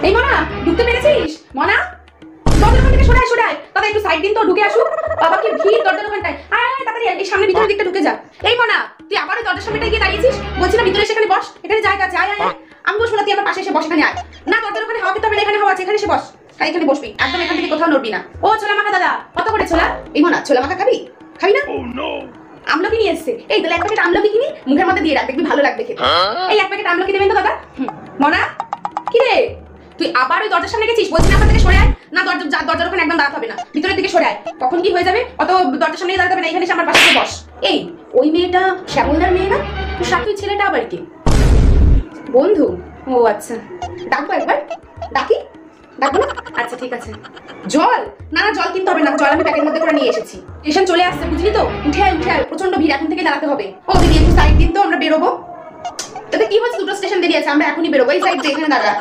এই মনা, ঢুকতে পেরেছিস? মনা, দরজার ওখান থেকে সরে আয়, সরে আয়। দাদা একটু সাইড দিন তো, ঢুকে আসুক। বাবা কি ভিড় দরজার ওখানটায়। আয় আয় তাড়াতাড়ি এই সামনে ভিতরের দিকটা ঢুকে যা। এই মনা, তুই আবার ওই দরজার সামনেটায় গিয়ে দাঁড়িয়েছিস? বলছি না ভিতরে সেখানে বস, এখানে জায়গা আছে। আয় আয় আয়। আমি বসবো না, তুই আমার পাশে এসে বস, এখানে আয়। না দরজার ওখানে হাওয়া খেতে হবে না, এখানে হাওয়া আছে, এখানে এসে বস। আর এখানে বসবি, একদম এখান থেকে কোথাও নড়বি না। ও ছোলা মাখা দাদা, কত করে ছোলা? এই মনা, ছোলা মাখা খাবি? খাবি না? আমলকি নিয়ে এসছে। এই তাহলে এক প্যাকেট আমলকি কিনি, মুখের মধ্যে দিয়ে রাখ, দেখবি ভালো লাগবে খেতে। এই এক প্যাকেট আমলকি দেবেন তো দাদা। মনা, কি রে তুই আবার ওই দরজার সামনে গেছিস? বলছি না আমার থেকে সরে আয়। না দরজার ওখানে একদম দাঁড়াতে হবে না, ভিতরের দিকে সরে আয়। কখন কি হয়ে যাবে, অত দরজার সামনে দাঁড়াতে হবে না, এখানে এসে আমার পাশে বস। এই ওই মেয়েটা শ্যামলদার মেয়ে না? তোর সাথে ওই ছেলেটা আবার কি বন্ধু? ও আচ্ছা, ডাকবো একবার? ডাকি? ডাকবো না? আচ্ছা ঠিক আছে। জল? না না জল কিনতে হবে না, জল আমি প্যাকের মধ্যে করে নিয়ে এসেছি। স্টেশন চলে আসছে বুঝলি তো, উঠে আয় উঠে আয়, প্রচন্ড ভিড়, এখন থেকে দাঁড়াতে হবে। ও দিদি একটু সাইড দিন তো, আমরা বেরোবো। তাতে কি হচ্ছে, দুটো স্টেশন দেরি আছে, আমরা এখনই বেরোবো। এই সাইড দিয়ে এখানে দাঁড়া।